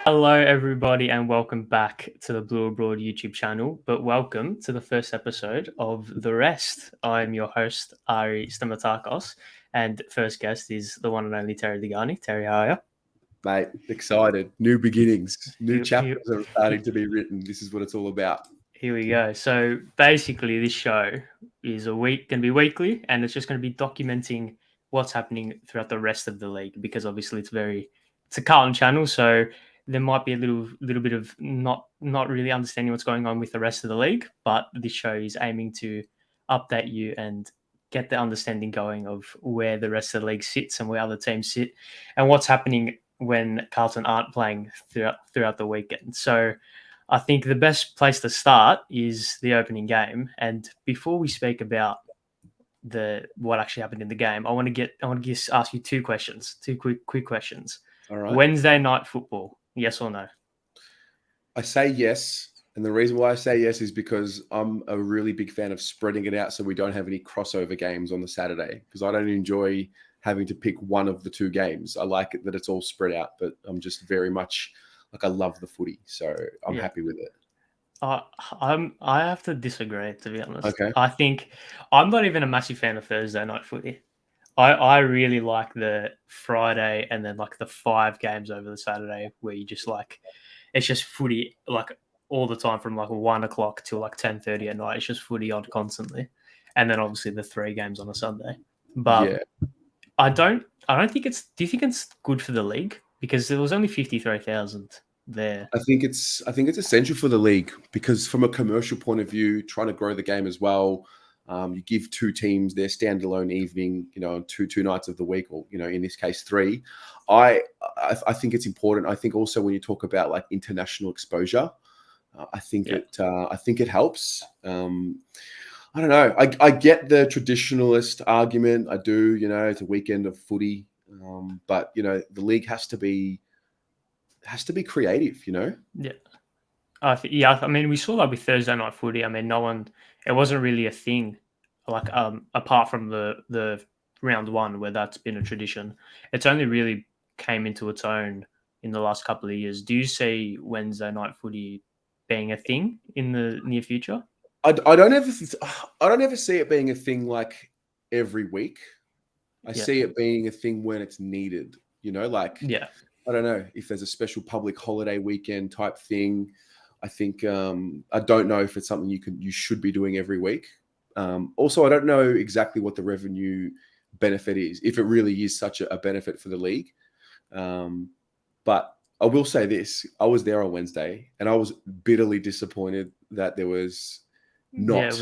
Hello, everybody, and welcome back to the Blue Abroad YouTube channel. But welcome to the first episode of The Rest. I'm your host, Ari Stamatakos, and first guest is the one and only Terry Degani. Terry, how are you? Mate, excited. New beginnings, new Here, here, chapters are starting to be written. This is what it's all about. here we go. So basically, this show is going to be weekly, and it's just going to be documenting what's happening throughout the rest of the league because obviously it's a Carlton channel, so there might be a little bit of not really understanding what's going on with the rest of the league, but this show is aiming to update you and get the understanding going of where the rest of the league sits and where other teams sit and what's happening when Carlton aren't playing throughout the weekend. So I think the best place to start is the opening game. And before we speak about what actually happened in the game, I want to just ask you two questions, two quick questions. All right. Wednesday night football, yes or no? I say yes. And the reason why I say yes is because I'm a really big fan of spreading it out so we don't have any crossover games on the Saturday, because I don't enjoy having to pick one of the two games. I like it that it's all spread out, but I'm just very much like I love the footy. So I'm happy with it. I have to disagree, to be honest. Okay. I think I'm not even a massive fan of Thursday night footy. I really like the Friday and then like the 5 games over the Saturday where you just like it's just footy like all the time from like 1 o'clock till like 10:30 at night. It's just footy on constantly, and then obviously the 3 games on a Sunday. But I don't think it's. Do you think it's good for the league because there was only 53,000 there? I think it's essential for the league because from a commercial point of view, trying to grow the game as well. You give two teams their standalone evening, two nights of the week, or in this case 3. I think it's important. I think also when you talk about like international exposure, I think it helps. I don't know. I get the traditionalist argument. I do. It's a weekend of footy, but the league has to be creative. Yeah. I mean, we saw that with Thursday night footy. I mean, it wasn't really a thing, like apart from the round 1 where that's been a tradition. It's only really came into its own in the last couple of years. Do you see Wednesday night footy being a thing in the near future? I don't ever see it being a thing like every week. I see it being a thing when it's needed. I don't know if there's a special public holiday weekend type thing. I think I don't know if it's something you should be doing every week. Also, I don't know exactly what the revenue benefit is, if it really is such a benefit for the league. But I will say this: I was there on Wednesday, and I was bitterly disappointed that there was not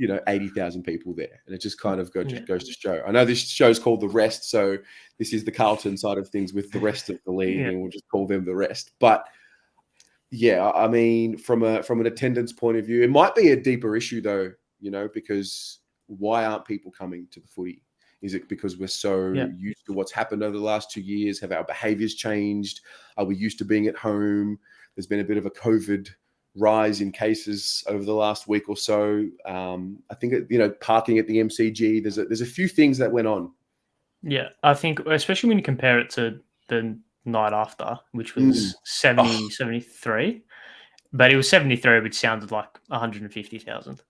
80,000 people there, and it just kind of goes to show. I know this show's called The Rest, so this is the Carlton side of things with the rest of the league, and we'll just call them The Rest. But yeah, I mean, from an attendance point of view, it might be a deeper issue though, because why aren't people coming to the footy? Is it because we're so used to what's happened over the last 2 years? Have our behaviours changed? Are we used to being at home? There's been a bit of a COVID rise in cases over the last week or so. I think parking at the MCG. There's a few things that went on. Yeah, I think especially when you compare it to the night after, which was 73, but it was 73, which sounded like 150,000.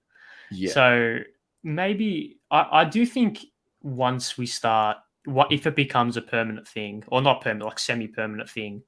Yeah. So maybe I do think once we start, if it becomes a permanent thing, or not permanent, like semi-permanent thing,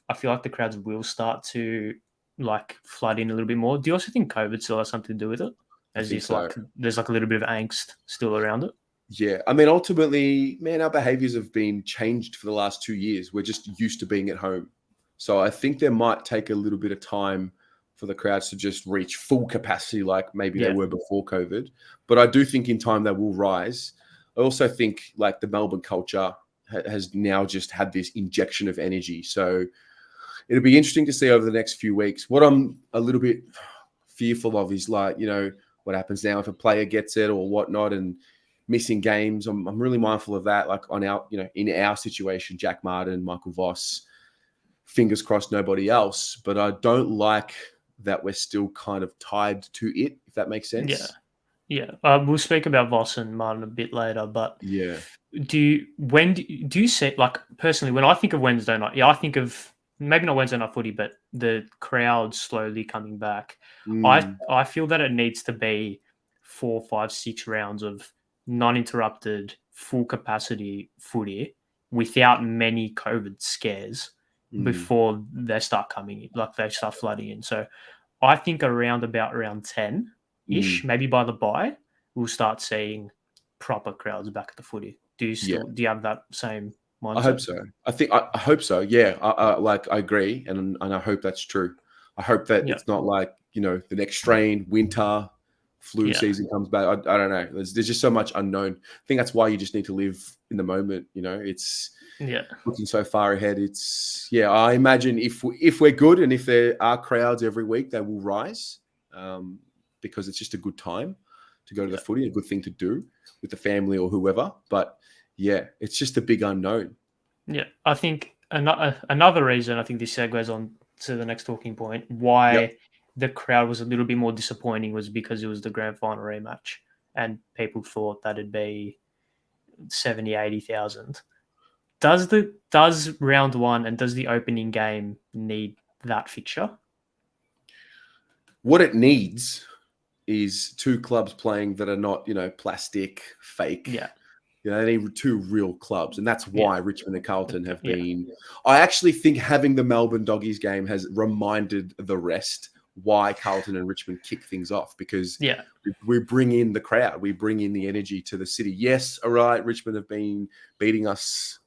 I feel like the crowds will start to like flood in a little bit more. Do you also think COVID still has something to do with it? As if there's like a little bit of angst still around it? Yeah, I mean, ultimately, man, our behaviors have been changed for the last 2 years. We're just used to being at home. So I think there might take a little bit of time for the crowds to just reach full capacity like maybe they were before COVID. But I do think in time they will rise. I also think like the Melbourne culture has now just had this injection of energy. So it'll be interesting to see over the next few weeks. What I'm a little bit fearful of is like, what happens now if a player gets it or whatnot and missing games. I'm really mindful of that. Like on our, in our situation, Jack Martin, Michael Voss, fingers crossed, nobody else. But I don't like that we're still kind of tied to it, if that makes sense. Yeah. We'll speak about Voss and Martin a bit later, but yeah. Do you see, like personally, when I think of Wednesday night, I think of maybe not Wednesday night footy, but the crowd slowly coming back. Mm, I feel that it needs to be 4, 5, 6 rounds of non-interrupted, full capacity footy without many COVID scares mm, before they start coming in, like they start flooding in. So I think around about round 10 ish, mm. maybe by the bye, we'll start seeing proper crowds back at the footy. Yeah. Do you have that same I hope mindset? so. I hope so. Yeah, I agree, and I hope that's true. I hope that Yeah, it's not like the next strain, winter, flu yeah, season comes back. I don't know. There's just so much unknown. I think that's why you just need to live in the moment. It's yeah, looking so far ahead. I imagine if we're good and if there are crowds every week, they will rise, because it's just a good time to go to the yeah. footy, a good thing to do with the family or whoever. But yeah, it's just a big unknown. Yeah, I think another reason I think this segues on to the next talking point Yep. why the crowd was a little bit more disappointing was because it was the grand final rematch and people thought that it'd be 70, 80,000. Does round one and does the opening game need that fixture? What it needs is two clubs playing that are not, plastic, fake. Yeah, They need two real clubs. And that's yeah, why Richmond and Carlton have yeah, been. I actually think having the Melbourne Doggies game has reminded the rest why Carlton and Richmond kick things off, because yeah, we bring in the crowd, we bring in the energy to the city. Yes, all right, Richmond have been beating us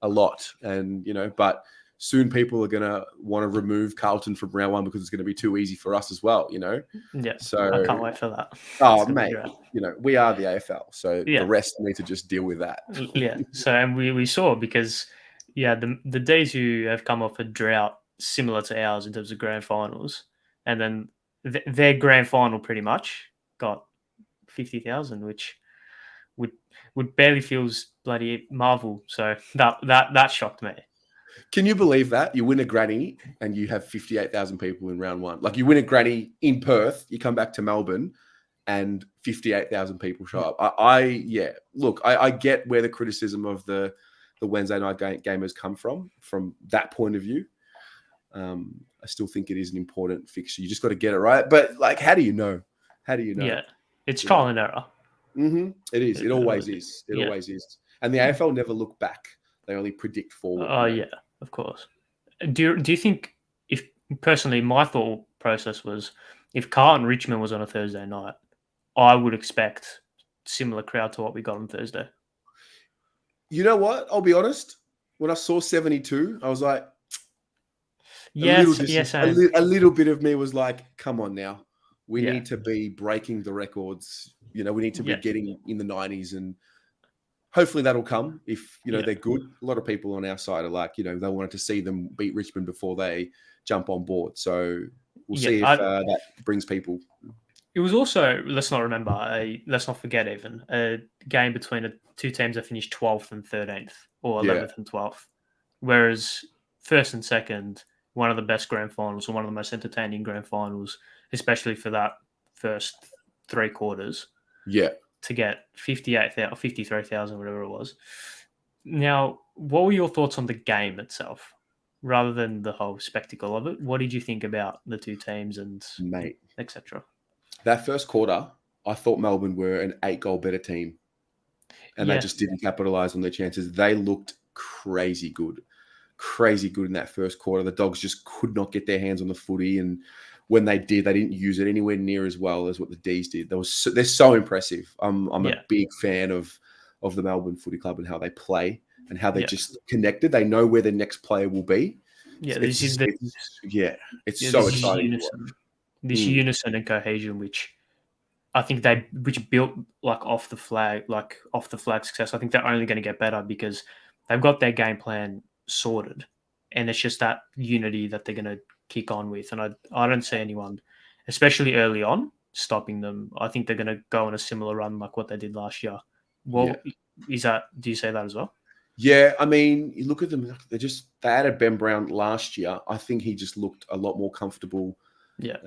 a lot, and but soon people are going to want to remove Carlton from round one because it's going to be too easy for us as well. yeah. I So, can't wait for that. It's oh gonna be mate, great. we are the AFL, so the Yeah, rest need to just deal with that. Yeah. So and we saw because the days who have come off a drought similar to ours in terms of grand finals, and then their grand final pretty much got 50,000, which would would barely feels bloody Marvel. So that shocked me. Can you believe that you win a granny and you have 58,000 people in round one? Like, you win a granny in Perth, you come back to Melbourne, and 58,000 people show up. Yeah, look, I get where the criticism of the Wednesday night game has come from that point of view. I still think it is an important fixture. You just got to get it right. But like, how do you know? How do you know? Yeah, it's You know? trial and error. It is. It always Really. is. It Yeah. always is. And the AFL never look back. They only predict forward. Oh yeah, of course. Do you think if personally my thought process was if Carlton Richmond was on a Thursday night, I would expect similar crowd to what we got on Thursday. You know what? I'll be honest. When I saw 72, I was like, Yes, yes, and a little bit of me was like, come on now. We yeah, need to be breaking the records. We need to be yeah, getting in the 90s, and hopefully that'll come if, yeah, they're good. A lot of people on our side are like, they wanted to see them beat Richmond before they jump on board. So we'll yeah. see if that brings people. It was also let's not forget even a game between two teams that finished 12th and 13th or Yeah. 11th and 12th, whereas first and second, one of the best grand finals and one of the most entertaining grand finals, especially for that first three quarters. Yeah. To get 58,000 or 53,000, whatever it was. Now, what were your thoughts on the game itself, rather than the whole spectacle of it? What did you think about the two teams and Mate, etc.? that first quarter, I thought Melbourne were an 8-goal better team, and they Yeah, just didn't capitalize on their chances. They looked crazy good in that first quarter. The Dogs just could not get their hands on the footy, and when they did, they didn't use it anywhere near as well as what the D's did. They're so impressive. I'm a yeah, big fan of the Melbourne Footy Club and how they play and how they yeah, just connected. They know where the next player will be. yeah. It's Yeah, so this is exciting to unison, watch. this unison and cohesion, which I think which built like off the flag success. I think they're only going to get better because they've got their game plan sorted, and it's just that unity that they're going to kick on with. And I don't see anyone, especially early on, stopping them. I think they're going to go on a similar run like what they did last year. Yeah. Well, do you say that as well? Yeah, I mean, you look at them, they added Ben Brown last year. I think he just looked a lot more comfortable Yeah.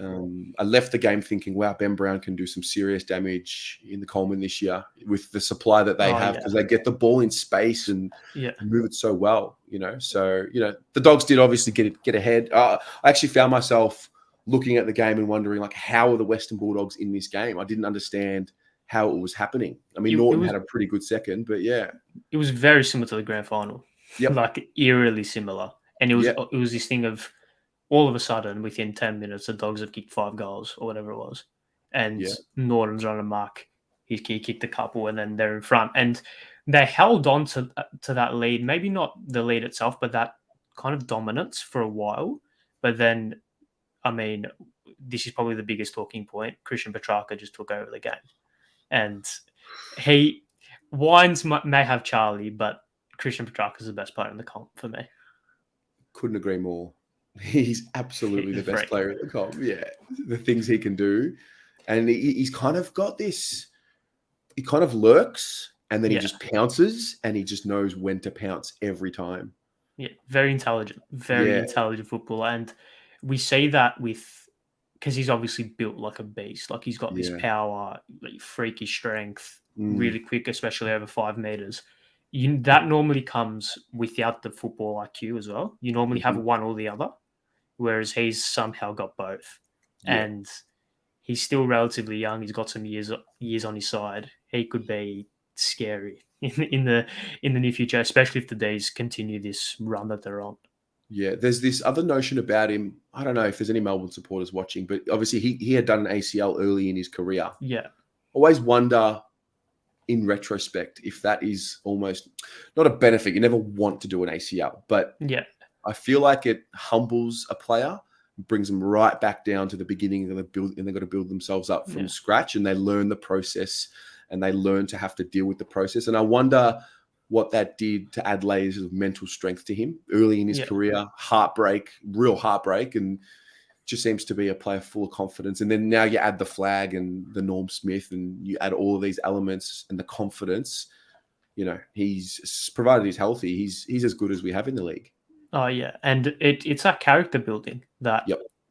I left the game thinking, wow, Ben Brown can do some serious damage in the Coleman this year with the supply that they Oh, have, yeah. because they get the ball in space and Yeah. move it so well, So, the Dogs did obviously get ahead. I actually found myself looking at the game and wondering, like, how are the Western Bulldogs in this game? I didn't understand how it was happening. I mean, It Norton was had a pretty good second, but yeah. it was very similar to the grand final, Yep. like eerily similar. And it Yep. was this thing of all of a sudden within 10 minutes the Dogs have kicked 5 goals or whatever it was, and Yeah. Norton's run a mark. He kicked a couple, and then they're in front, and they held on to that lead. Maybe not the lead itself, but that kind of dominance for a while. But then, I mean, this is probably the biggest talking point. Christian Petrarca just took over the game, and he Wines may have Charlie, but Christian Petrarca is the best player in the comp for me. Couldn't agree more. He's absolutely He's the a best freak. player in the comp. Yeah, the things he can do, and he's kind of got this. He kind of lurks, and then he just pounces, and he just knows when to pounce every time. Yeah, very intelligent footballer, and we see that because he's obviously built like a beast. Like he's got this power, like freaky strength, really quick, especially over 5 meters. That normally comes without the football IQ as well. You normally have one or the other, whereas he's somehow got both. Yeah. And he's still relatively young. He's got some years on his side. He could be scary in the near future, especially if the D's continue this run that they're on. Yeah, there's this other notion about him. I don't know if there's any Melbourne supporters watching, but obviously he had done an ACL early in his career. Yeah. Always wonder in retrospect if that is almost not a benefit. You never want to do an ACL, but yeah, I feel like it humbles a player, brings them right back down to the beginning, and they've got to build themselves up from scratch, and they learn the process, and they learn to have to deal with the process. And I wonder what that did to add layers of mental strength to him early in his career. Real heartbreak, and just seems to be a player full of confidence. And then now you add the flag and the Norm Smith, and you add all of these elements and the confidence. He's provided he's healthy. He's as good as we have in the league. Oh yeah, and it's that character building that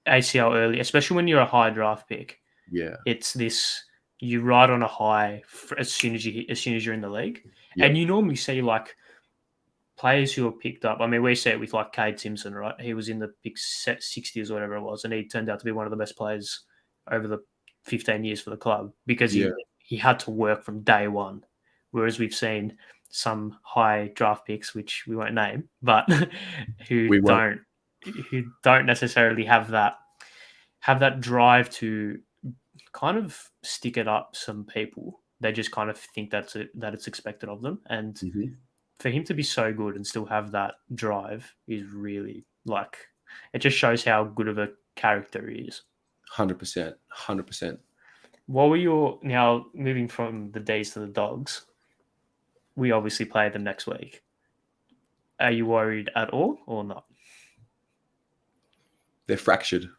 ACL early, especially when you're a high draft pick. Yeah, it's this. You ride on a high as soon as you're in the league, and you normally see like players who are picked up. I mean, we see it with like Cade Simpson, right? He was in the pick 60s or whatever it was, and he turned out to be one of the best players over the 15 years for the club because he had to work from day one. Whereas we've seen some high draft picks, which we won't name, but who don't necessarily have that drive to kind of stick it up some people. They just kind of think that it's expected of them, and for him to be so good and still have that drive is really it just shows how good of a character he is. 100%. What were now moving from the D's to the Dogs? We obviously play them next week. Are you worried at all or not? They're fractured.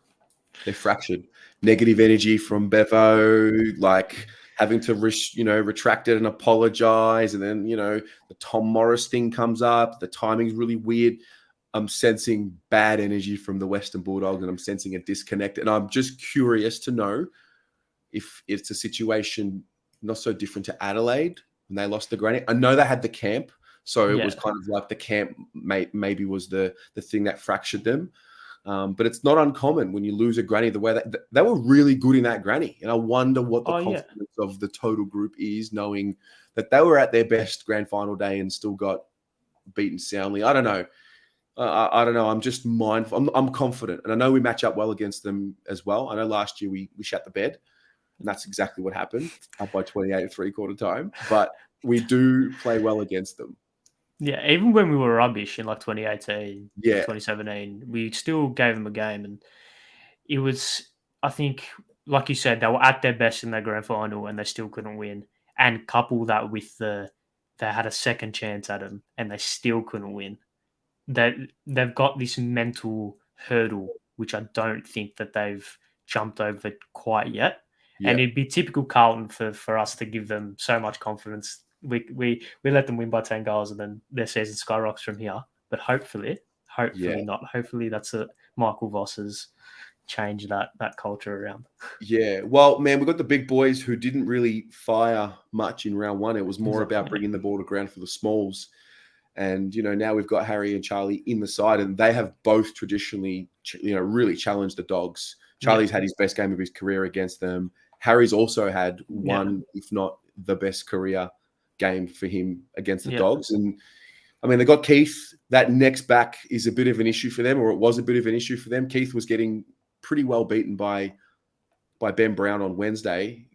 Negative energy from Bevo, like having to retract it and apologize, and then the Tom Morris thing comes up. The timing's really weird. I'm sensing bad energy from the Western Bulldogs, and I'm sensing a disconnect. And I'm just curious to know if it's a situation not so different to Adelaide when they lost the granny. I know they had the camp, so it was kind of like the camp maybe was the thing that fractured them. But it's not uncommon when you lose a granny the way that they were really good in that granny. And I wonder what the confidence of the total group is, knowing that they were at their best grand final day and still got beaten soundly. I don't know. I don't know. I'm just mindful. I'm confident. And I know we match up well against them as well. I know last year we shut the bed, and that's exactly what happened, up by 28 at three-quarter time. But we do play well against them. Yeah, even when we were rubbish in like 2018, 2017, we still gave them a game. And it was, I think, like you said, they were at their best in their grand final and they still couldn't win. And couple that with they had a second chance at them and they still couldn't win. They've got this mental hurdle, which I don't think that they've jumped over quite yet. And it'd be typical Carlton for us to give them so much confidence. We let them win by 10 goals and then their season skyrockets from here. But hopefully not. Hopefully that's Michael Voss's change that culture around. Yeah. Well, man, we've got the big boys who didn't really fire much in round one. It was more about bringing the ball to ground for the smalls. And, now we've got Harry and Charlie in the side, and they have both traditionally, really challenged the Dogs. Charlie's had his best game of his career against them. Harry's also had one, if not the best career game for him against the Dogs. And I mean, they got Keith. That next back is a bit of an issue for them, or it was a bit of an issue for them. Keith was getting pretty well beaten by Ben Brown on Wednesday.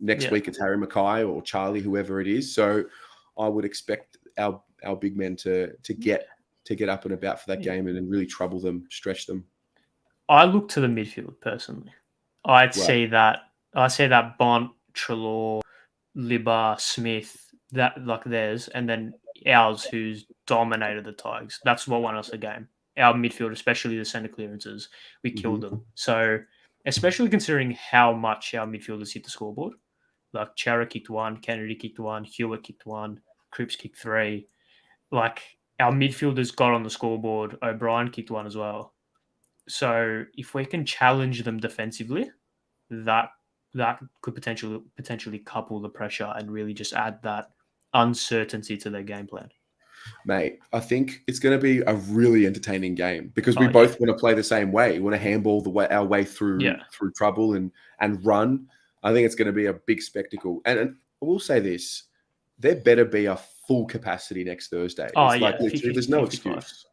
Next week it's Harry Mackay or Charlie, whoever it is. So I would expect our big men to get up and about for that game and really trouble them, stretch them. I look to the midfield personally. I see that Bont, Treloar, Libba, Smith, that like theirs, and then ours who's dominated the Tigers. That's what won us the game. Our midfield, especially the centre clearances, we killed them. So, especially considering how much our midfielders hit the scoreboard. Like Chara kicked one, Kennedy kicked one, Hewitt kicked one, Cripps kicked 3. Like our midfielders got on the scoreboard. O'Brien kicked one as well. So if we can challenge them defensively, that could potentially couple the pressure and really just add that uncertainty to their game plan. Mate, I think it's going to be a really entertaining game because we both want to play the same way. We want to handball our way through trouble and run. I think it's going to be a big spectacle. And I will say this, there better be a full capacity next Thursday. There's no excuse.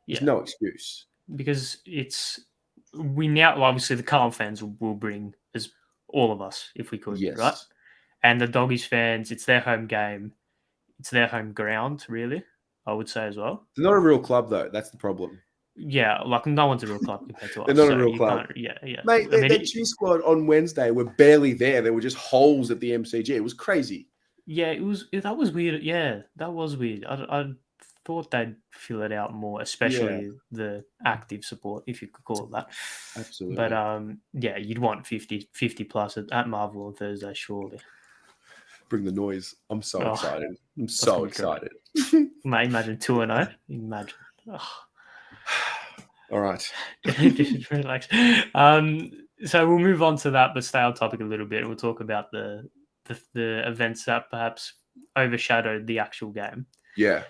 There's no excuse. Because we now, obviously the Carlton fans will bring as all of us if we could, right? And the Doggies fans, it's their home game. It's their home ground, really, I would say as well. They're not a real club, though. That's the problem. Yeah, like no one's a real club compared to us. They're not a real club. Yeah. Mate, their cheer squad on Wednesday were barely there. There were just holes at the MCG. It was crazy. Yeah, that was weird. Yeah, that was weird. I thought they'd fill it out more, especially the active support, if you could call it that. Absolutely. But you'd want 50 plus at Marvel on Thursday, surely. Bring the noise. I'm so excited. I'm so excited. Mate, imagine 2-0. Imagine. All right. Just relax. So we'll move on to that, but stay on topic a little bit. We'll talk about the events that perhaps overshadowed the actual game. Yeah.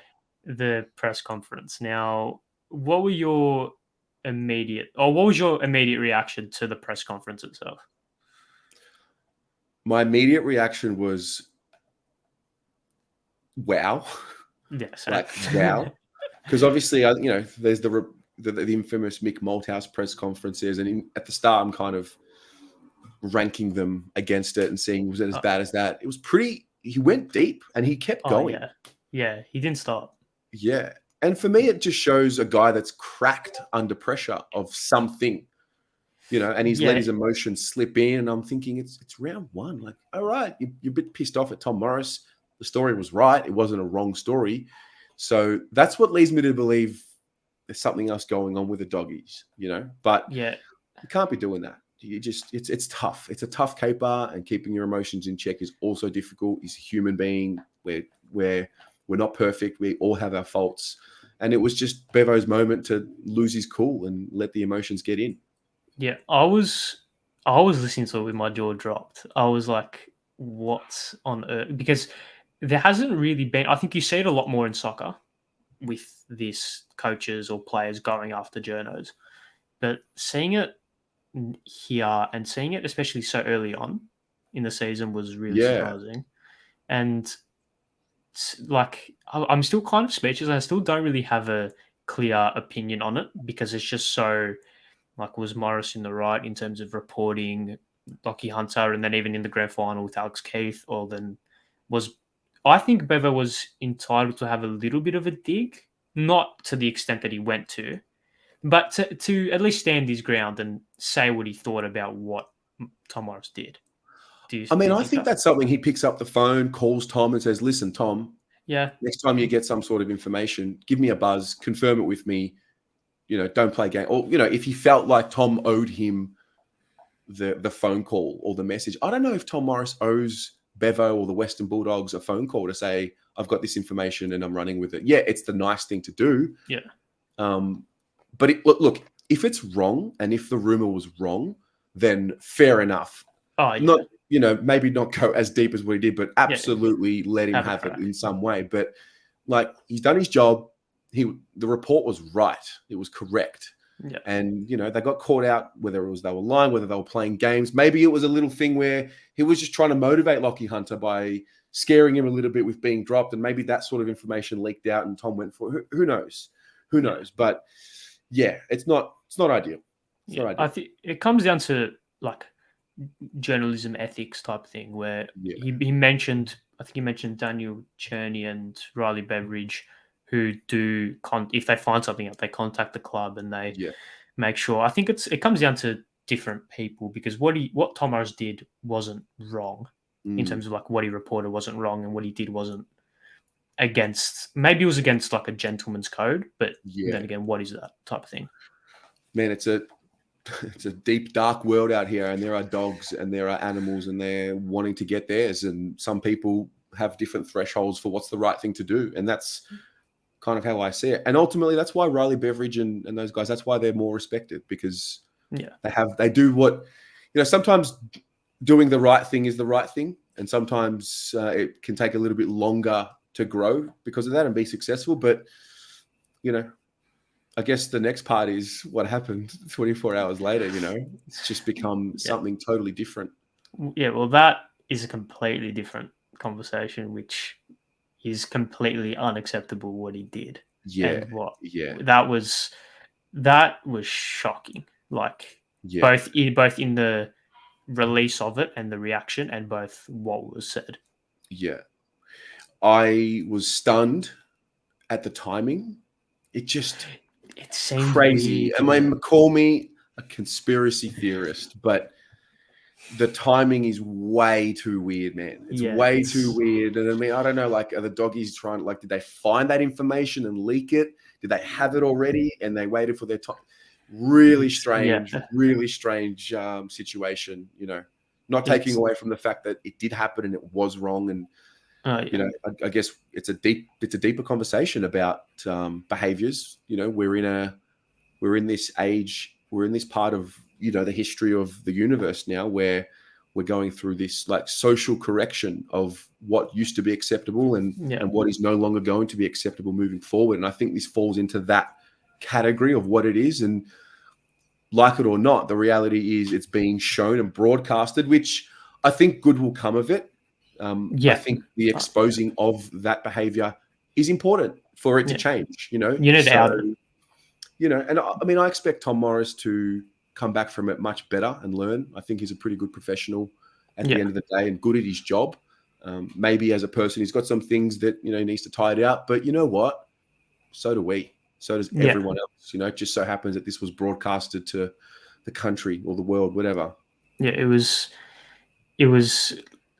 The press conference. Now, what was your immediate reaction to the press conference itself? My immediate reaction was, wow. Yes. Wow. Because obviously, there's the infamous Mick Malthouse press conferences, and at the start, I'm kind of ranking them against it and seeing, was it as bad as that? It was pretty. He went deep and he kept going. Yeah, he didn't stop. Yeah. And for me, it just shows a guy that's cracked under pressure of something, and he's let his emotions slip in. And I'm thinking it's round one. Like, all right, you're a bit pissed off at Tom Morris. The story was right. It wasn't a wrong story. So that's what leads me to believe there's something else going on with the Doggies, But you can't be doing that. It's tough. It's a tough caper, and keeping your emotions in check is also difficult. He's a human being. We're not perfect. We all have our faults. And it was just Bevo's moment to lose his cool and let the emotions get in. Yeah, I was listening to it with my jaw dropped. I was like, what on earth? Because there hasn't really been, I think you see it a lot more in soccer with this coaches or players going after journos. But seeing it here and seeing it especially so early on in the season was really surprising. And like, I'm still kind of speechless. I still don't really have a clear opinion on it because it's just so, like, was Morris in the right in terms of reporting Lockie Hunter, and then even in the grand final with Alex Keith, or then I think Bevo was entitled to have a little bit of a dig, not to the extent that he went to, but to at least stand his ground and say what he thought about what Tom Morris did. I think that's something he picks up the phone, calls Tom and says, listen, Tom, next time you get some sort of information, give me a buzz, confirm it with me, don't play game. Or, if he felt like Tom owed him the phone call or the message. I don't know if Tom Morris owes Bevo or the Western Bulldogs a phone call to say, I've got this information and I'm running with it. Yeah, it's the nice thing to do. Yeah. But look, if it's wrong and if the rumor was wrong, then fair enough. Oh yeah. Not, maybe not go as deep as what he did, but absolutely let him have it in some way. But like, he's done his job. The report was right. It was correct. Yeah. And, they got caught out, whether it was they were lying, whether they were playing games. Maybe it was a little thing where he was just trying to motivate Lockie Hunter by scaring him a little bit with being dropped. And maybe that sort of information leaked out and Tom went for it. Who knows? Who knows? But yeah, it's not ideal. It's not ideal. I think it comes down to like journalism ethics type thing where he mentioned, I think he mentioned Daniel Cherney and Riley Beveridge, who do if they find something out, they contact the club and they make sure. I think it comes down to different people, because what Tom Morris did wasn't wrong in terms of like what he reported wasn't wrong, and what he did wasn't against, maybe it was against like a gentleman's code, but then again, what is that type of thing? Man, it's a deep, dark world out here, and there are dogs and there are animals, and they're wanting to get theirs. And some people have different thresholds for what's the right thing to do. And that's kind of how I see it. And ultimately, that's why Riley Beveridge and those guys, that's why they're more respected, because they do what, sometimes doing the right thing is the right thing. And sometimes it can take a little bit longer to grow because of that and be successful. But, I guess the next part is what happened 24 hours later. It's just become something totally different. Yeah, well, that is a completely different conversation, which is completely unacceptable what he did. And that was shocking. Like both in the release of it and the reaction, and both what was said. Yeah, I was stunned at the timing. It seemed crazy. Call me a conspiracy theorist, but the timing is way too weird, man. It's way too weird. And I don't know, like, are the doggies trying, like, did they find that information and leak it? Did they have it already and they waited for their time? Really strange situation, not taking away from the fact that it did happen and it was wrong. And, I guess it's a deeper conversation about behaviors. We're in this age, we're in this part of, the history of the universe now, where we're going through this like social correction of what used to be acceptable and what is no longer going to be acceptable moving forward. And I think this falls into that category of what it is. And like it or not, the reality is it's being shown and broadcasted, which I think good will come of it. I think the exposing of that behavior is important for it to change, You need to out it. And I expect Tom Morris to come back from it much better and learn. I think he's a pretty good professional at the end of the day and good at his job. Maybe as a person, he's got some things that, he needs to tie it out. But you know what? So do we. So does everyone else. It just so happens that this was broadcasted to the country or the world, whatever. Yeah, it was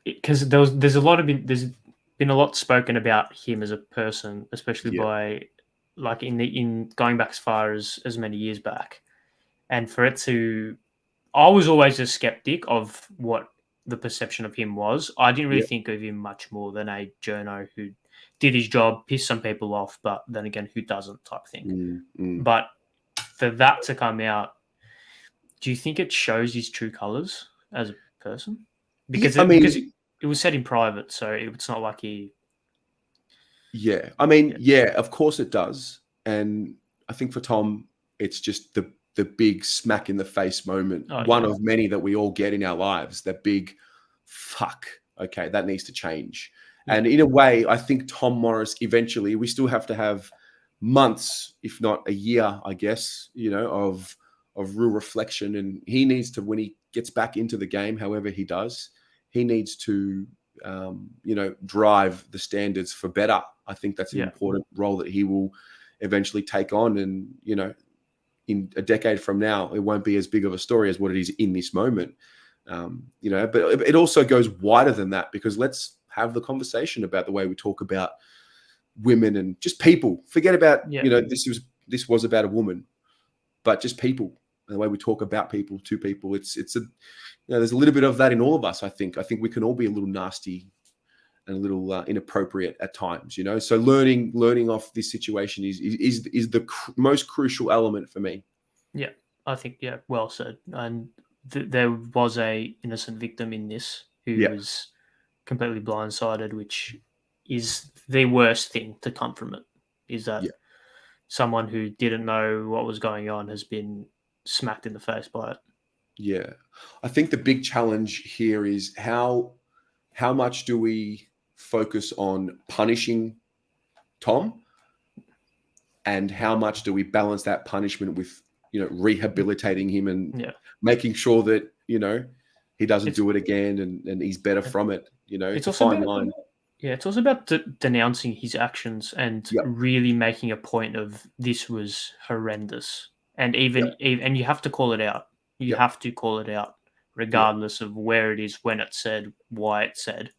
because there's been a lot spoken about him as a person, especially by like in going back as far as many years back. And for it to, I was always a skeptic of what the perception of him was. I didn't really think of him much more than a journo who did his job, pissed some people off, but then again, who doesn't type thing. But for that to come out, do you think it shows his true colors as a person? Because it was said in private, so it's not like he... Yeah, of course it does. And I think for Tom, it's just the big smack in the face moment, one of many that we all get in our lives, that big, fuck, okay, that needs to change. And in a way, I think Tom Morris, eventually, we still have to have months, if not a year, I guess, of real reflection. And he needs to, when he gets back into the game, however he does, he needs to, drive the standards for better. I think that's an important role that he will eventually take on. And, in a decade from now, it won't be as big of a story as what it is in this moment. But it also goes wider than that, because let's have the conversation about the way we talk about women and just people. Forget about, this was about a woman, but just people and the way we talk about people to people. It's there's a little bit of that in all of us. I think we can all be a little nasty and a little inappropriate at times, So learning off this situation is the most crucial element for me. Yeah, I think, yeah, well said. And there was a innocent victim in this who Yeah, was completely blindsided, which is the worst thing to come from it. Is that yeah, someone who didn't know what was going on has been smacked in the face by it. yeah. I think the big challenge here is how much do we focus on punishing Tom, and how much do we balance that punishment with rehabilitating him and Yeah, making sure that he doesn't it's do it again, and he's better from it. it's It's a also fine about line. yeah, it's also about denouncing his actions and Yep, really making a point of this was horrendous, and yep, and you have to call it out. You yep, have to call it out, yep, regardless of where it is, when it's said, why it's said.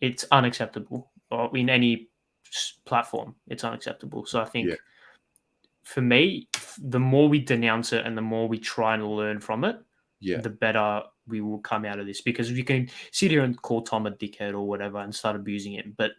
It's unacceptable, or in any platform, it's unacceptable. So I yeah, think for me, the more we denounce it and the more we try and learn from it, yeah, the better we will come out of this. Because you can sit here and call Tom a dickhead or whatever and start abusing him, but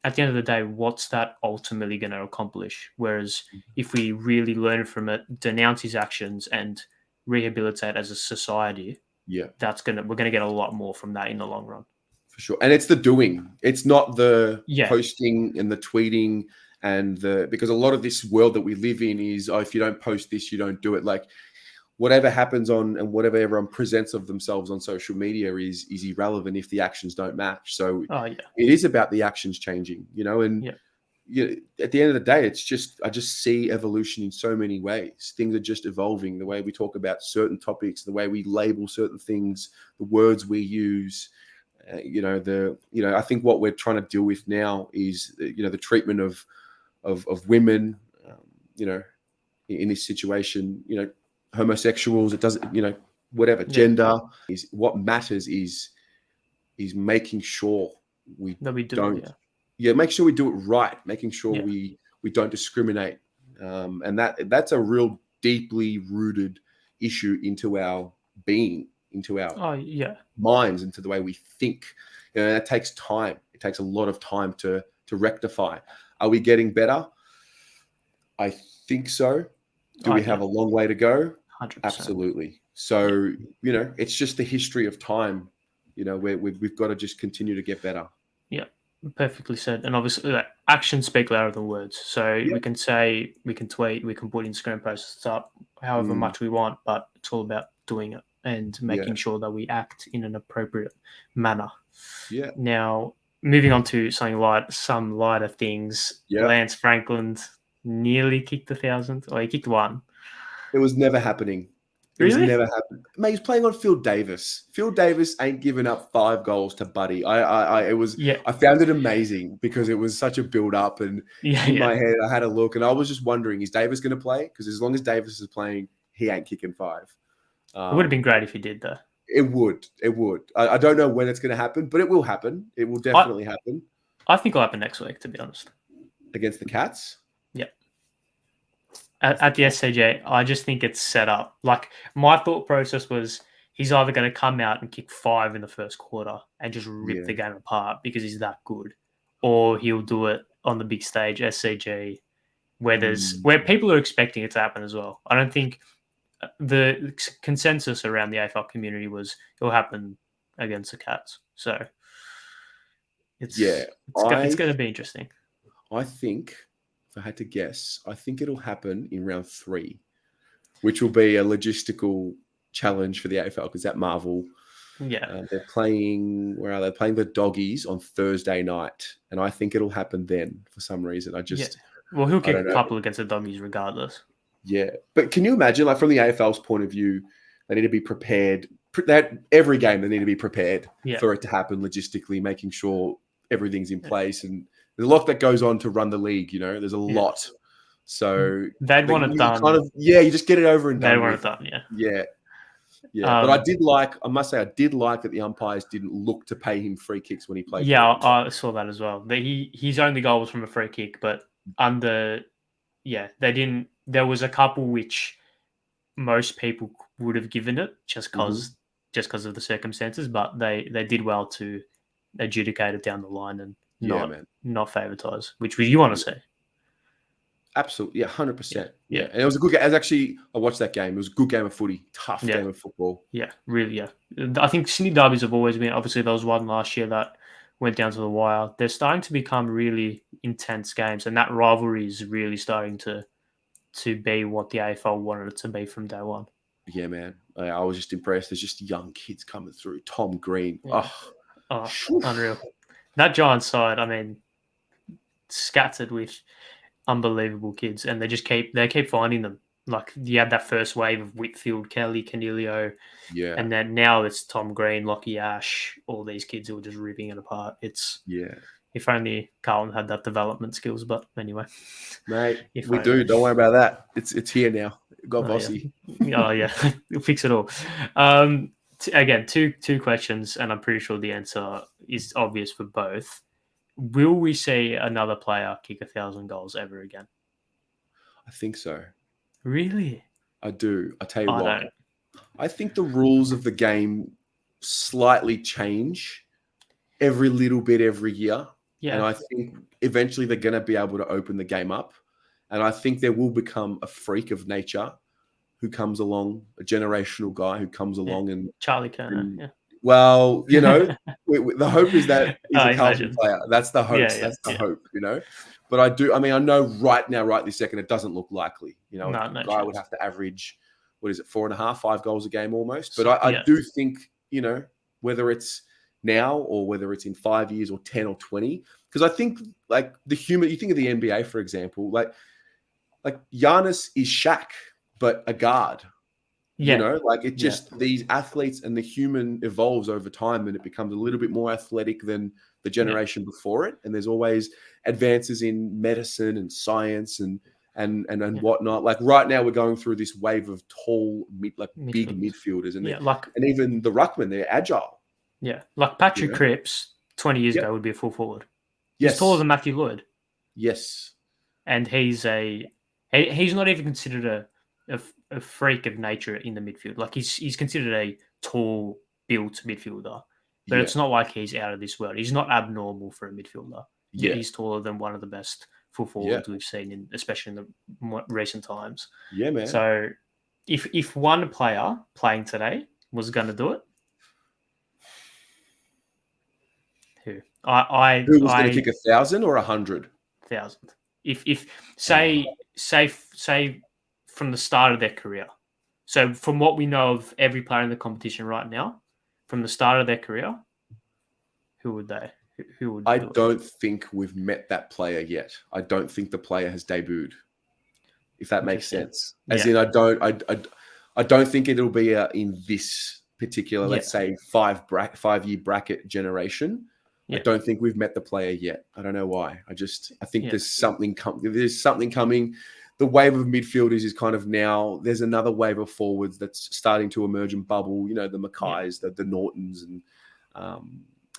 at the end of the day, what's that ultimately going to accomplish? Whereas if we really learn from it, denounce his actions, and rehabilitate as a society, yeah. we're gonna get a lot more from that in the long run. For sure. And it's the doing. It's not the Yeah. posting and the tweeting because a lot of this world that we live in is, oh, if you don't post this, you don't do it. Like whatever happens on and whatever everyone presents of themselves on social media is irrelevant if the actions don't match. So Oh yeah. it is about the actions changing, and Yeah. at the end of the day, I just see evolution in so many ways. Things are just evolving. The way we talk about certain topics, the way we label certain things, the words we use. I think what we're trying to deal with now is the treatment of women, in this situation, homosexuals. It doesn't, whatever Yeah. gender is. What matters is making sure we That we do it. don't. Yeah. Yeah, make sure we do it right. Making sure Yeah. we don't discriminate, and that's a real deeply rooted issue into our being, into our Oh yeah. minds, into the way we think. That takes time. It takes a lot of time to rectify. Are we getting better? I think so. Do Oh we yeah. have a long way to go? 100%. Absolutely. Yeah. So it's just the history of time. Where we've got to just continue to get better. Yeah. Perfectly said. And obviously, like, actions speak louder than words. So Yeah. we can say, we can tweet, we can put Instagram posts up, however Mm, much we want, but it's all about doing it and yeah. making sure that we act in an appropriate manner. Yeah. Now, moving on to something light, some lighter things. Yeah. Lance Franklin nearly kicked 1,000, or he kicked one. It was never happening. It was Really? never happening. Mate, he's playing on Phil Davis. Phil Davis ain't giving up 5 goals to Buddy. Yeah. I found it amazing because it was such a build up, and Yeah. in Yeah. my head, I had a look, and I was just wondering, is Davis going to play? Because as long as Davis is playing, he ain't kicking 5. It would have been great if he did, though. It would. It would. I don't know when it's going to happen, but it will happen. It will I, definitely happen I think it'll happen next week, to be honest. against the Cats. Yeah. Against At the Cats. SCG, I just think it's set up. Like, my thought process was he's either going to come out and kick 5 in the first quarter and just rip Yeah. the game apart because he's that good, or he'll do it on the big stage, SCG, where people are expecting it to happen as well. I don't think the consensus around the AFL community was it'll happen against the Cats. So Yeah. it's I going to be interesting. I think, if I had to guess, I think it'll happen in round 3, which will be a logistical challenge for the AFL because at Marvel, Yeah. they're playing. Where are they? Playing the Doggies on Thursday night, and I think it'll happen then for some reason. Yeah. Well, he'll I kick don't a know. couple against the Doggies regardless. Yeah, but can you imagine, like from the AFL's point of view, they need to be prepared. That every game they need to be prepared Yeah. for it to happen logistically, making sure everything's in place, and there's a lot that goes on to run the league. There's a lot. So They'd want it you done. you just get it over and They'd done want with. it done, yeah. Yeah, yeah. But I must say, I did like that the umpires didn't look to pay him free kicks when he played. Yeah, I saw that as well. His only goal was from a free kick, but they didn't. There was a couple which most people would have given it just because of the circumstances, but they did well to adjudicate it down the line and Yeah, man. not favoritise, which you want to see. Absolutely, yeah, 100%. Yeah. And it was a good game. I watched that game. It was a good game of footy, tough Yeah. game of football. Yeah, really, yeah. I think Sydney derbies have always been, obviously there was one last year that went down to the wire. They're starting to become really intense games, and that rivalry is really starting to be what the AFL wanted it to be from day one. Yeah, man. I was just impressed. There's just young kids coming through. Tom Green. Yeah. Unreal. That Giants side, I mean, scattered with unbelievable kids, and they keep finding them. Like you had that first wave of Whitfield, Kelly, Canelio, Yeah. and then now it's Tom Green, Lockie Ash, all these kids who are just ripping it apart. If only Carlton had that development skills, but anyway. Mate, we do. Don't worry about that. It's here now. Got Vossi. Yeah. We'll fix it all. Again, two questions, and I'm pretty sure the answer is obvious for both. Will we see another player kick 1,000 goals ever again? I think so. Really? I do. I tell you what. I think the rules of the game slightly change every little bit every year. Yeah. And I think eventually they're going to be able to open the game up. And I think there will become a freak of nature who comes along, a generational guy who comes along and Charlie Kerner. Well, the hope is that he's a Carlton player. That's the hope. That's the hope, But I know right now, right this second, it doesn't look likely. A guy would have to average, 4.5, 5 goals a game almost. But I do think, whether it's now or whether it's in 5 years or 10 or 20, because I think like you think of the NBA, for example, like Giannis is Shaq, but a guard. These athletes and the human evolves over time and it becomes a little bit more athletic than the generation before it. And there's always advances in medicine and science and whatnot. Like right now we're going through this wave of tall, big midfielders and even the ruckman, they're agile. Yeah. Like Patrick Cripps 20 years ago would be a full forward. He's taller than Matthew Lloyd. Yes. And he's not even considered a freak of nature in the midfield. Like he's considered a tall built midfielder, but it's not like he's out of this world. He's not abnormal for a midfielder. Yeah, he's taller than one of the best full forwards we've seen, especially in the recent times. Yeah, man. So if one player playing today was going to do it, who? Who was going to kick 1,000 or 100? 1,000. If say from the start of their career. So from what we know of every player in the competition right now, from the start of their career, who would they? Who would? I don't think we've met that player yet. I don't think the player has debuted. If that makes sense, as in I don't think it'll be in this particular, let's say 5-year bracket generation. I don't think we've met the player yet. I don't know why. I think there's something coming. The wave of midfielders is kind of now. There's another wave of forwards that's starting to emerge and bubble. The Mackays, the Nortons,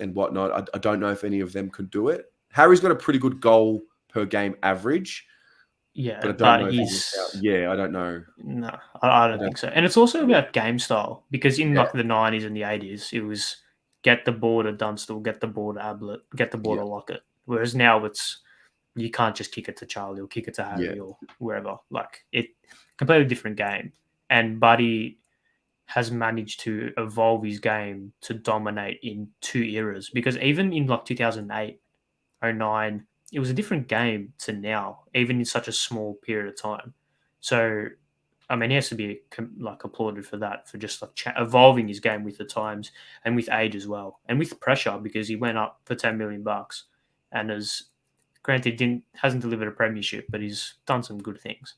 and whatnot. I don't know if any of them could do it. Harry's got a pretty good goal per game average. Yeah, but I don't know. I don't know. No, I don't think so. And it's also about game style because in like the 90s and the 80s, it was get the ball to Dunstall, get the ball to Ablett, get the ball to Lockett. Whereas now it's you can't just kick it to Charlie or kick it to Harry or wherever. Like it, completely different game. And Buddy has managed to evolve his game to dominate in 2 eras because even in like 2008, 09, it was a different game to now, even in such a small period of time. So, I mean, he has to be like applauded for that, for just like evolving his game with the times and with age as well, and with pressure because he went up for $10 million and has, granted, hasn't delivered a premiership, but he's done some good things.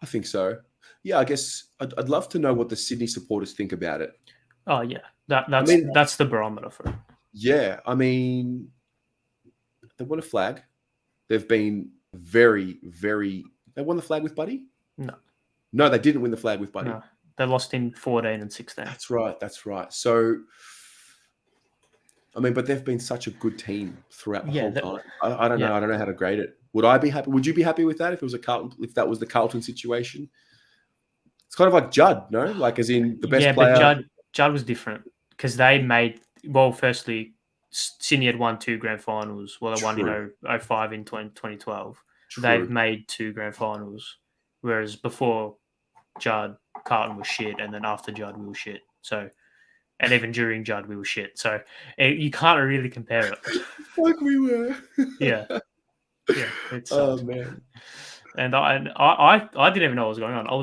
I think so. Yeah, I guess I'd love to know what the Sydney supporters think about it. Oh yeah, that's the barometer for it. Yeah, I mean, they won a flag. They've been very, very. They won the flag with Buddy? No, they didn't win the flag with Buddy. No, they lost in 14 and 16. That's right. So, I mean, but they've been such a good team throughout the whole time. I don't know. I don't know how to grade it. Would I be happy? Would you be happy with that if it was if that was the Carlton situation? It's kind of like Judd, no? Like as in the best player. Yeah, but Judd was different because they made, firstly, Sydney had won 2 grand finals. Well, they won in 05 in 2012. they've True. made 2 grand finals, whereas before Judd, Carlton was shit, and then after Judd, we were shit. So, and even during Judd, we were shit. So, you can't really compare it. Like we were. Yeah, it Oh sucks. man. And I didn't even know what was going on. I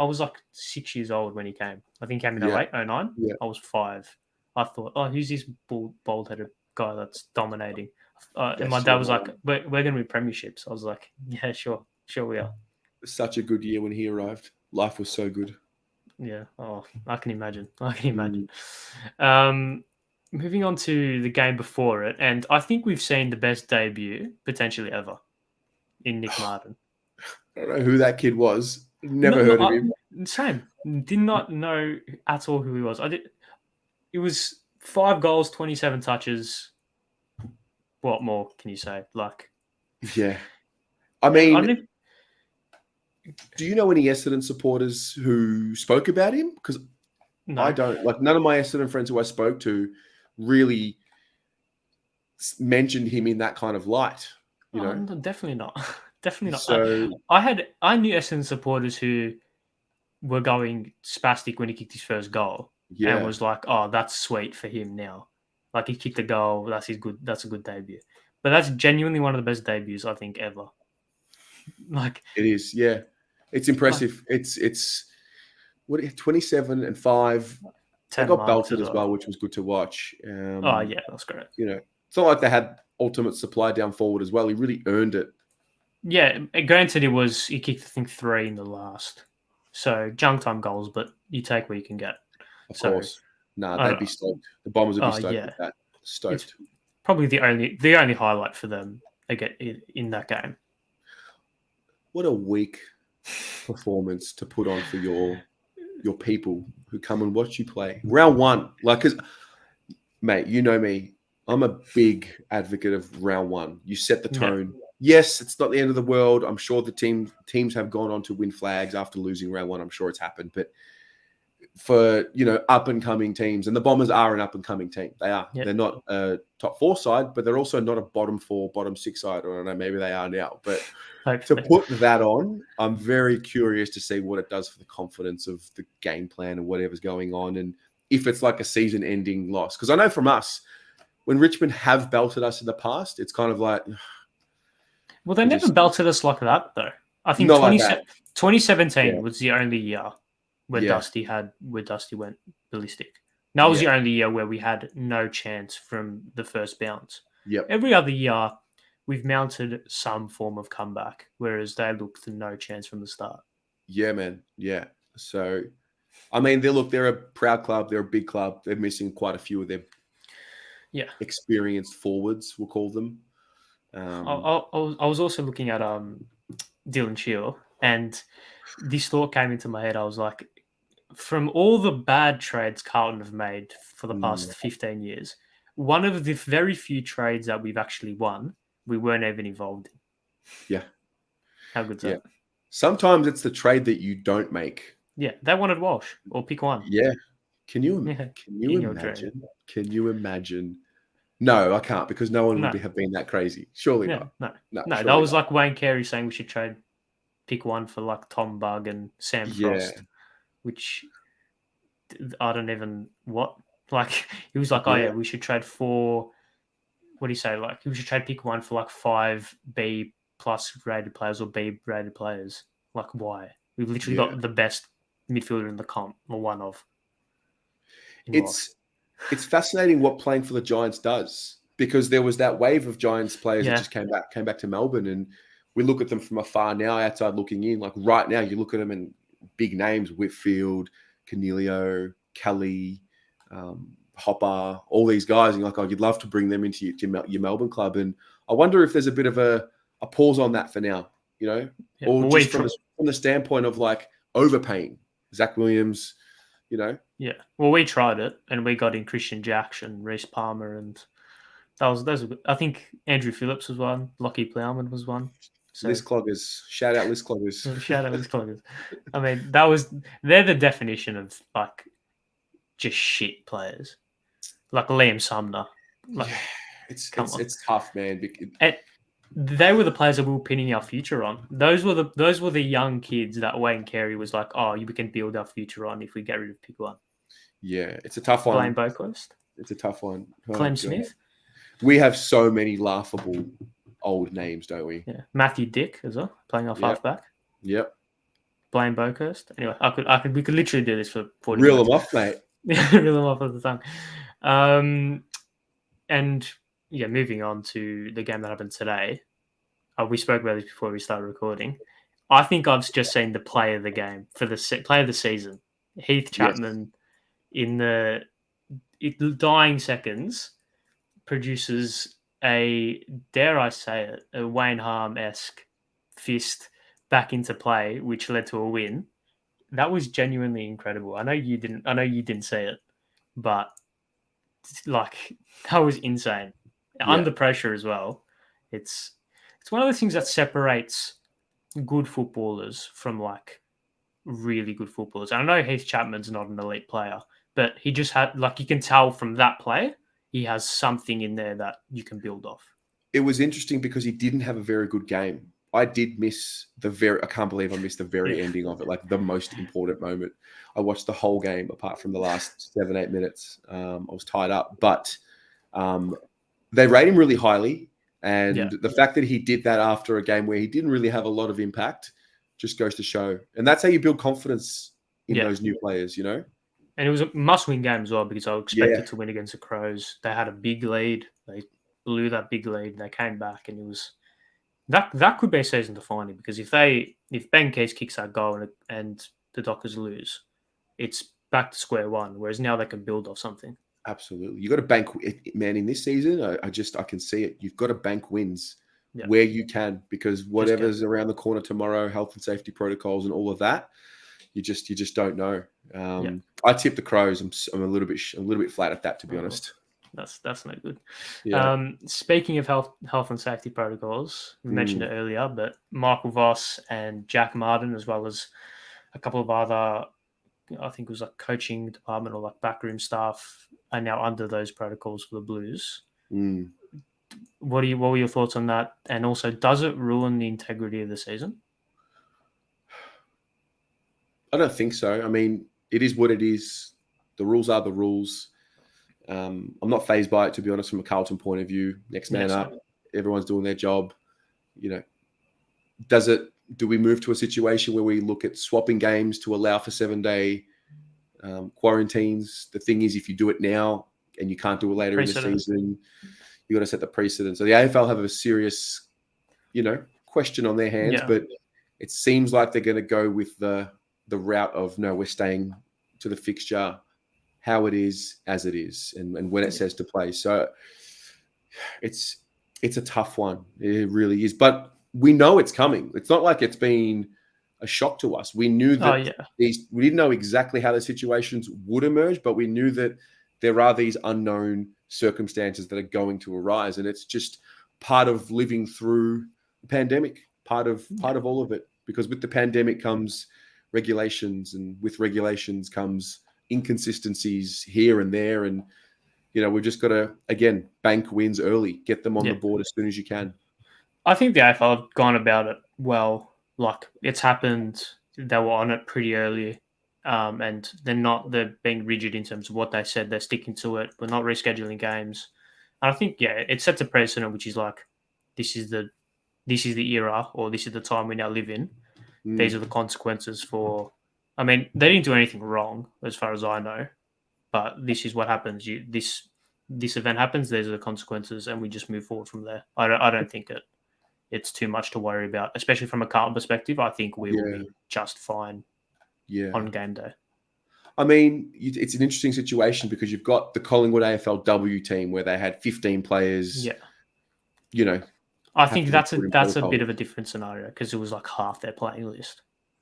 was like 6 years old when he came. I think he came in Yeah. 08, 09. Yeah. I was 5. I thought, oh, who's this bald headed guy that's dominating? And my That's dad your was like, mom. we're going to be premierships. I was like, yeah, sure we are. Such a good year when he arrived. Life was so good. Yeah. Oh, I can imagine. Mm. Moving on to the game before it, and I think we've seen the best debut potentially ever in Nick Martin. I don't know who that kid was. No, Never no, heard of him. same. Did not know at all who he was. I did. It was 5 goals, 27 touches. What more can you say? Like, Yeah. I and I mean, didn't. do you know any Essendon supporters who spoke about him? Because I No, don't. Like, none of my Essendon friends who I spoke to really mentioned him in that kind of light, you know? no, definitely not. Definitely not. So, I knew Essendon supporters who were going spastic when he kicked his first goal, and yeah, was like, "Oh, that's sweet for him now. Like he kicked a goal. That's his good. That's a good debut." But that's genuinely one of the best debuts I think ever. Like, it is. Yeah. It's like impressive. It's what 27 and 5. They 10 got marks belted as as well, well. which was good to watch. Oh yeah, that's great. You know, it's not like they had ultimate supply down forward as well. He really earned it. Yeah, granted, he kicked I think 3 in the last, so junk time goals, but you take what you can get. Of So course. Nah, I they'd don't be know. stoked. The Bombers would be Oh stoked yeah, with that. it's Stoked. probably the only highlight for them again in that game. What a weak performance to put on for your people who come and watch you play. Round one, like, cause mate, you know me. I'm a big advocate of round one. You set the Yeah, tone. Yes, it's not the end of the world. I'm sure the teams have gone on to win flags after losing round one. I'm sure it's happened, but for up and coming teams, and the Bombers are an up and coming team. They are. yeah. They're not a top 4 side, but they're also not a bottom 4, bottom 6 side. I don't know. Maybe they are now, but to Hopefully, put that on, I'm very curious to see what it does for the confidence of the game plan and whatever's going on, and if it's like a season-ending loss. Because I know from us, when Richmond have belted us in the past, it's kind of like well, they we never just belted us like that though. I think not like that. 2017 Yeah, was the only year where yeah, Dusty went ballistic. That was yeah, the only year where we had no chance from the first bounce. yep, Every other year, we've mounted some form of comeback, whereas they looked no chance from the start. yeah, man, yeah. So, I mean, they're a proud club. They're a big club. They're missing quite a few of their Yeah, experienced forwards. We'll call them. I was also looking at Dylan Shield, and this thought came into my head. I was like, from all the bad trades Carlton have made for the past 15 years, one of the very few trades that we've actually won, we weren't even involved in. Yeah, How good's yeah. that? Sometimes it's the trade that you don't make. Yeah, they wanted Walsh or pick one. Yeah. Can you Yeah, can you in your dream. imagine? Can you imagine? No, I can't because no one No, would have been that crazy. Surely yeah, not. no, No, no. That surely was not. like Wayne Carey saying we should trade pick one for like Tom Bug and Sam Yeah. Frost, which I don't even what. Like he was like, oh Yeah. yeah, we should trade for. What do you say? Like we should trade pick one for like 5 B plus rated players or B rated players. Like why? We've literally Yeah. got the best midfielder in the comp, or one of. In Walsh. It's fascinating what playing for the Giants does because there was that wave of Giants players that Yeah, just came back to Melbourne, and we look at them from afar now, outside looking in. Like right now, you look at them and big names: Whitfield, Canelio, Kelly, Hopper, all these guys. And you're like, oh, you'd love to bring them into your Melbourne club. And I wonder if there's a bit of a pause on that for now, yeah. or Well, just from the standpoint of like overpaying Zach Williams, Yeah, well, we tried it, and we got in Christian Jackson, Reece Palmer, and those. I think Andrew Phillips was one, Lockie Plowman was one. So List cloggers. Shout out list cloggers. shout out his cloggers. I mean, they're the definition of like just shit players, like Liam Sumner. Like, Yeah, come on. it's tough, man. And they were the players that we were pinning our future on. Those were the young kids that Wayne Carey was like, oh, we can build our future on if we get rid of pick one. Yeah, it's a tough Blaine one. Boquist, It's a tough one. Oh, Clem God. Smith. We have so many laughable old names, don't we? Yeah, Matthew Dick as well, playing off halfback. Yep. Blaine Boquist. Anyway, we could literally do this for 40 Reel minutes. them off, mate. Reel them off at the time. And yeah, moving on to the game that happened today. We spoke about this before we started recording. I think I've just seen the play of the game for the play of the season. Heath Chapman in the dying seconds produces a, dare I say it, a Wayne Harm-esque fist back into play, which led to a win. That was genuinely incredible. I know you didn't see it, but like that was insane. Under pressure as well. It's one of the things that separates good footballers from like really good footballers. And I know Heath Chapman's not an elite player, but he just had, like, you can tell from that play, he has something in there that you can build off. It was interesting because he didn't have a very good game. I did miss I can't believe I missed the very ending of it, like the most important moment. I watched the whole game apart from the last 7-8 minutes. I was tied up, but they rate him really highly. And the fact that he did that after a game where he didn't really have a lot of impact just goes to show. And that's how you build confidence in those new players, you know? And it was a must-win game as well because I expected to win against the Crows. They had a big lead. They blew that big lead. They came back, and it was that could be a season defining because if Ben Keays kicks that goal and the Dockers lose, it's back to square one. Whereas now they can build off something. Absolutely, you got to bank, man. In this season, I can see it. You've got to bank wins where you can because whatever's around the corner tomorrow, health and safety protocols and all of that, you just don't know. I tip the Crows. I'm a little bit flat at that, to be honest. That's no good. Yeah. Speaking of health and safety protocols, we mentioned it earlier, but Michael Voss and Jack Martin, as well as a couple of other, I think it was like coaching department or like backroom staff, are now under those protocols for the Blues. What were your thoughts on that? And also, does it ruin the integrity of the season? I don't think so. I mean, it is what it is. The rules are the rules. I'm not fazed by it, to be honest, from a Carlton point of view. Next man up. Everyone's doing their job. You know, do we move to a situation where we look at swapping games to allow for 7-day quarantines? The thing is, if you do it now and you can't do it later in the season, you got to set the precedent. So the AFL have a serious, question on their hands, but it seems like they're going to go with the route of, no, we're staying to the fixture, how it is, as it is, and when it says to play. So it's a tough one. It really is. But we know it's coming. It's not like it's been a shock to us. We knew that we didn't know exactly how the situations would emerge, but we knew that there are these unknown circumstances that are going to arise. And it's just part of living through the pandemic, part of all of it. Because with the pandemic comes regulations, and with regulations comes inconsistencies here and there. And, we've just got to, again, bank wins early, get them on the board as soon as you can. I think the AFL have gone about it well. Like, it's happened. They were on it pretty early. And they're being rigid in terms of what they said. They're sticking to it. We're not rescheduling games. And I think, it sets a precedent, which is like, this is the era, or this is the time we now live in. These are the consequences for, I mean, they didn't do anything wrong as far as I know, but this is what happens. This event happens, these are the consequences, and we just move forward from there. I don't think it's too much to worry about, especially from a Carlton perspective. I think we will be just fine on game day. I mean, it's an interesting situation because you've got the Collingwood AFLW team where they had 15 players. I think that's a bit of a different scenario because it was like half their playing list.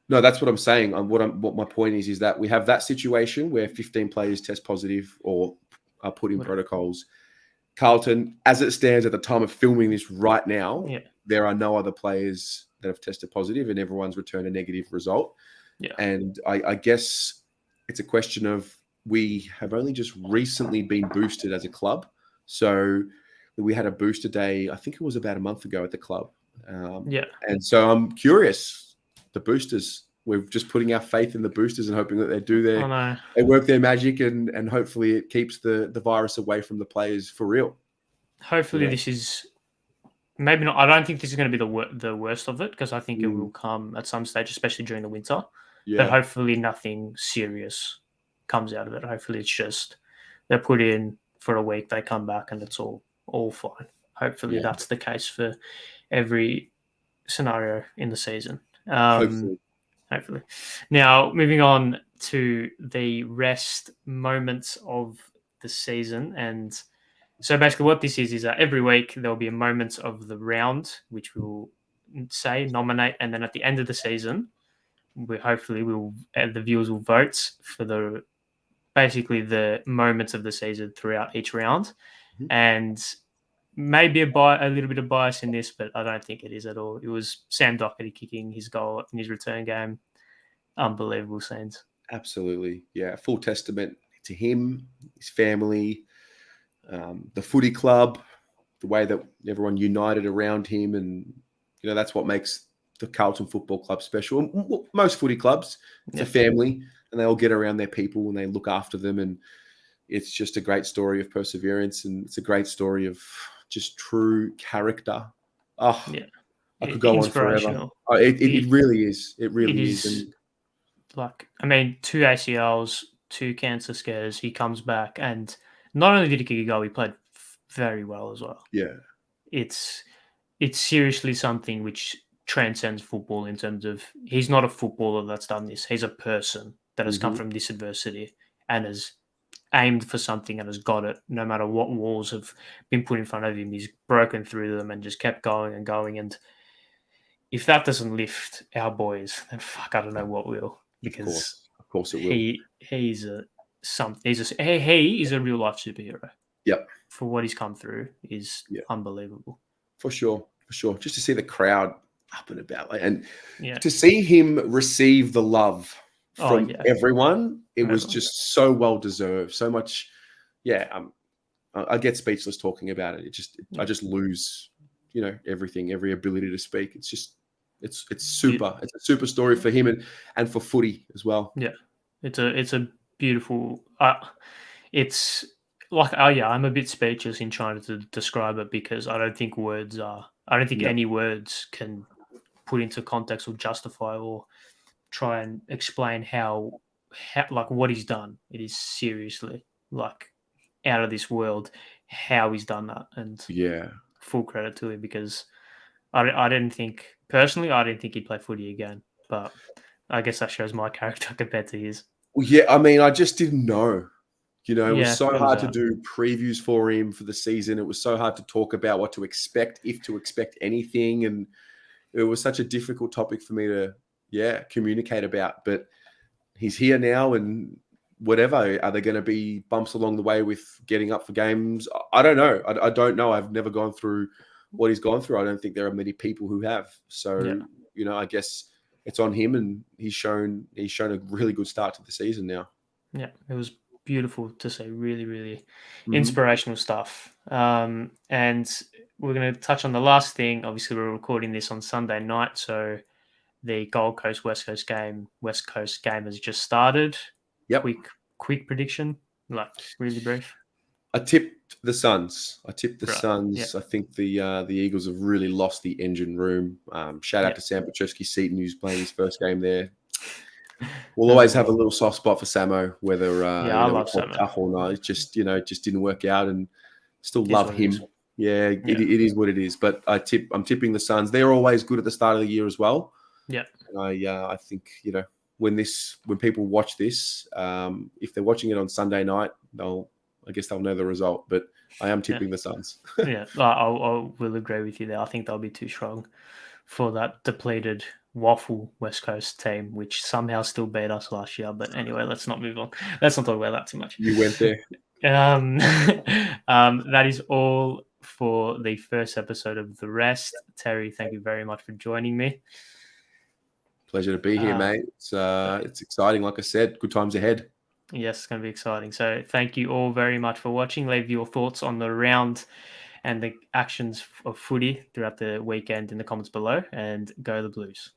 No, that's what I'm saying. What my point is that we have that situation where 15 players test positive or are put in protocols. Carlton, as it stands at the time of filming this right now, there are no other players that have tested positive, and everyone's returned a negative result. And I guess it's a question of, we have only just recently been boosted as a club. So we had a booster day. I think it was about a month ago at the club. Yeah. And so I'm curious. The boosters. We're just putting our faith in the boosters and hoping that they work their magic and hopefully it keeps the virus away from the players for real. Hopefully this is maybe not. I don't think this is going to be the worst of it, because I think it will come at some stage, especially during the winter. Yeah. But hopefully nothing serious comes out of it. Hopefully it's just they're put in for a week, they come back, and it's all fine. Hopefully that's the case for every scenario in the season. Hopefully. Now, moving on to the rest moments of the season. And so basically what this is that every week there'll be a moment of the round, which we'll nominate. And then at the end of the season, the viewers will vote for the moments of the season throughout each round. Mm-hmm. And maybe a little bit of bias in this, but I don't think it is at all. It was Sam Docherty kicking his goal in his return game. Unbelievable scenes. Absolutely. Yeah. Full testament to him, his family, the footy club, the way that everyone united around him. And, that's what makes the Carlton Football Club special. Most footy clubs, it's a family, and they all get around their people and they look after them. And it's just a great story of perseverance, and it's a great story of just true character. Oh, yeah. I could go on forever. Oh, it really is. It really is. And 2 ACLs, 2 cancer scares. He comes back, and not only did he kick a goal, he played very well as well. Yeah. It's seriously something which transcends football in terms of he's not a footballer that's done this. He's a person that has come from this adversity and has aimed for something and has got it. No matter what walls have been put in front of him, he's broken through them and just kept going and going. And if that doesn't lift our boys, then I don't know what will. Because of course it will. He is a real life superhero. Yep. For what he's come through is unbelievable. For sure. Just to see the crowd up and about, and to see him receive the love from everyone, it was just so well deserved. So much, I get speechless talking about it. I just lose, everything, every ability to speak. It's just, it's super. It's a super story for him and for footy as well. Yeah, it's a beautiful. It's like I'm a bit speechless in trying to describe it, because I don't think any words can put into context or justify or try and explain how what he's done. It is seriously out of this world how he's done that, and full credit to him, because I didn't think he'd play footy again, but I guess that shows my character compared to his. Well, yeah, I mean, I just didn't know. It was so hard to do previews for him for the season. It was so hard to talk about what to expect, if to expect anything. And it was such a difficult topic for me to, communicate about. But he's here now, and whatever. Are there going to be bumps along the way with getting up for games? I don't know. I don't know. I've never gone through what he's gone through. I don't think there are many people who have. So, I guess it's on him, and he's shown a really good start to the season now. Yeah, it was beautiful to see. Really, really inspirational stuff. And we're going to touch on the last thing. Obviously, we're recording this on Sunday night, so the Gold Coast West Coast game has just started. Yep. Quick prediction, really brief. I tipped the Suns. Suns. I think the Eagles have really lost the engine room. Shout out to Sam Petrovsky-Seton, who's playing his first game there. We'll always have a little soft spot for Samo, whether I love Samo. Tough or not. It just didn't work out, and still love him. It is what it is. But I'm tipping the Suns. They're always good at the start of the year as well. Yeah. And I think when people watch this, if they're watching it on Sunday night, I guess they'll know the result. But I am tipping the Suns. I will agree with you there. I think they'll be too strong for that depleted waffle West Coast team, which somehow still beat us last year. But anyway, let's not move on. Let's not talk about that too much. You went there. That is all for the first episode of The Rest. Terry, thank you very much for joining me. Pleasure to be here, mate. It's exciting. Like I said, good times ahead. Yes, it's going to be exciting. So thank you all very much for watching. Leave your thoughts on the round and the actions of footy throughout the weekend in the comments below. And go the Blues.